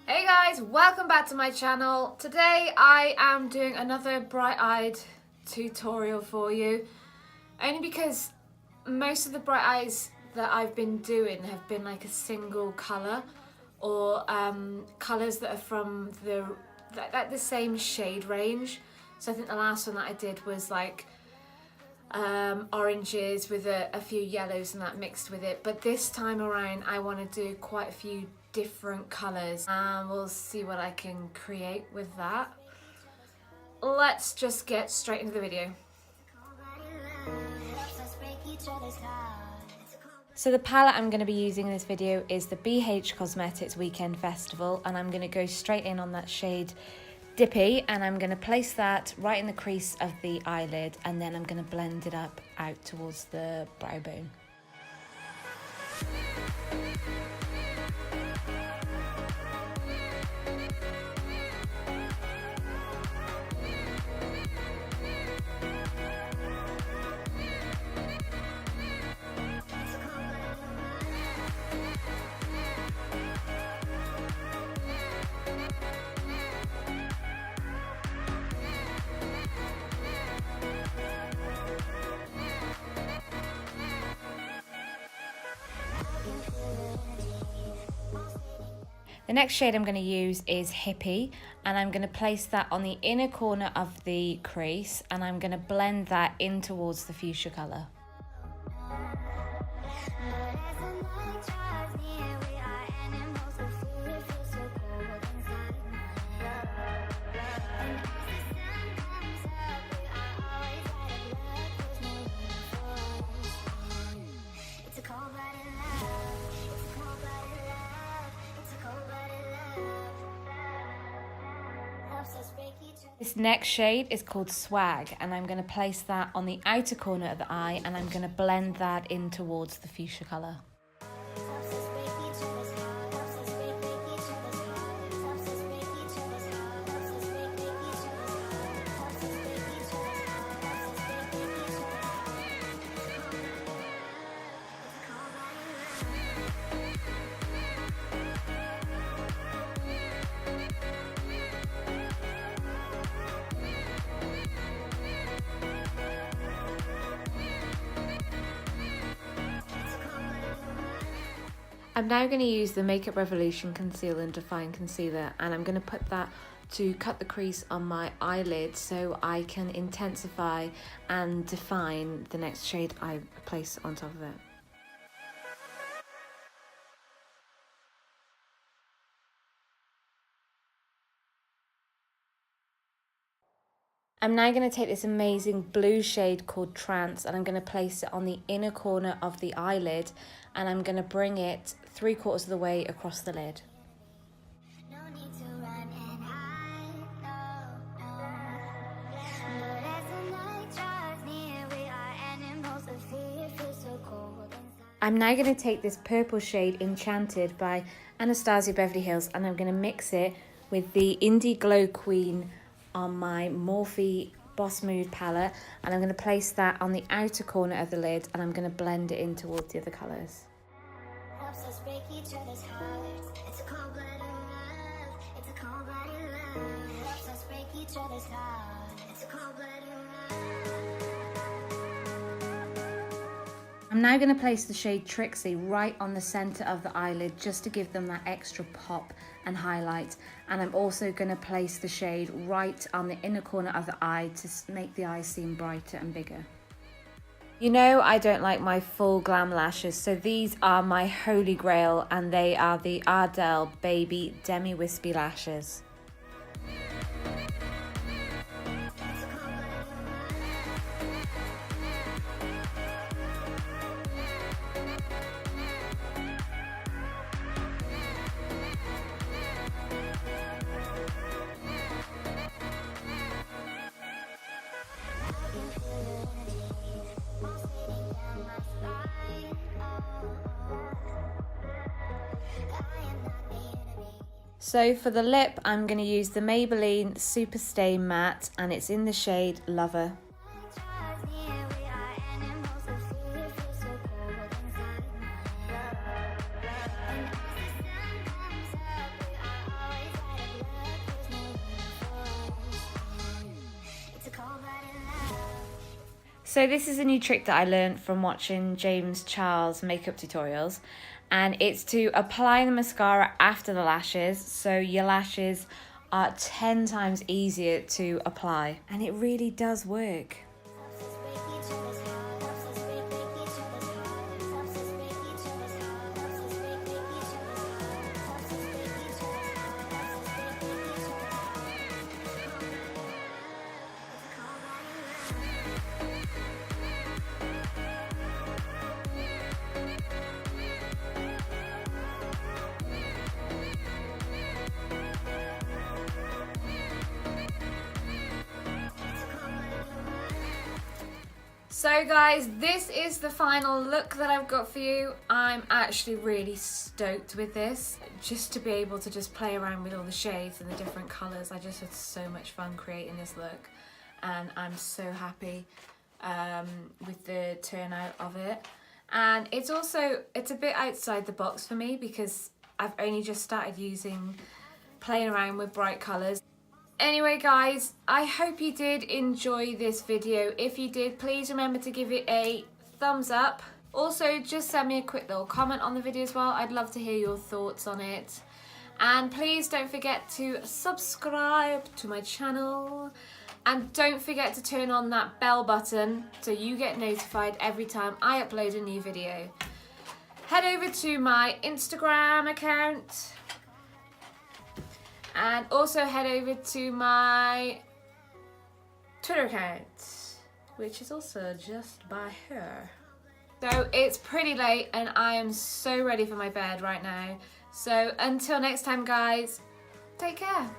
Hey guys, welcome back to my channel. Today I am doing another bright-eyed tutorial for you, only because most of the bright eyes that I've been doing have been like a single colour or colours that are from the same shade range. So I think the last one that I did was like oranges with a few yellows and that mixed with it, but this time around I want to do quite a few different colours and we'll see what I can create with that. Let's just get straight into the video. So the palette I'm going to be using in this video is the BH Cosmetics Weekend Festival, and I'm going to go straight in on that shade Dippy, and I'm going to place that right in the crease of the eyelid, and then I'm going to blend it up out towards the brow bone. The next shade I'm going to use is Hippie, and I'm going to place that on the inner corner of the crease, and I'm going to blend that in towards the fuchsia colour. This next shade is called Swag, and I'm going to place that on the outer corner of the eye, and I'm going to blend that in towards the fuchsia colour. I'm now going to use the Makeup Revolution Conceal and Define Concealer, and I'm going to put that to cut the crease on my eyelid so I can intensify and define the next shade I place on top of it. I'm now going to take this amazing blue shade called Trance, and I'm going to place it on the inner corner of the eyelid, and I'm going to bring it 3/4 of the way across the lid. I'm now going to take this purple shade Enchanted by Anastasia Beverly Hills, and I'm going to mix it with the Indie Glow Queen on my Morphe Boss Mood palette, and I'm going to place that on the outer corner of the lid, and I'm going to blend it in towards the other colours. I'm now going to place the shade Trixie right on the centre of the eyelid just to give them that extra pop and highlight, and I'm also going to place the shade right on the inner corner of the eye to make the eyes seem brighter and bigger. You know I don't like my full glam lashes, so these are my holy grail, and they are the Ardell Baby DEMI Wispy Lashes. So for the lip, I'm going to use the Maybelline Super Stay Matte, and it's in the shade Lover. So this is a new trick that I learned from watching James Charles makeup tutorials, and it's to apply the mascara after the lashes, so your lashes are 10 times easier to apply, and it really does work. So guys, this is the final look that I've got for you. I'm actually really stoked with this. Just to be able to just play around with all the shades and the different colours. I just had so much fun creating this look, and I'm so happy with the turnout of it. And it's a bit outside the box for me because I've only just started playing around with bright colours. Anyway guys, I hope you did enjoy this video. If you did, please remember to give it a thumbs up. Also, just send me a quick little comment on the video as well. I'd love to hear your thoughts on it. And please don't forget to subscribe to my channel. And don't forget to turn on that bell button so you get notified every time I upload a new video. Head over to my Instagram account. And also head over to my Twitter account, which is also just by her. So it's pretty late and I am so ready for my bed right now. So until next time guys, take care.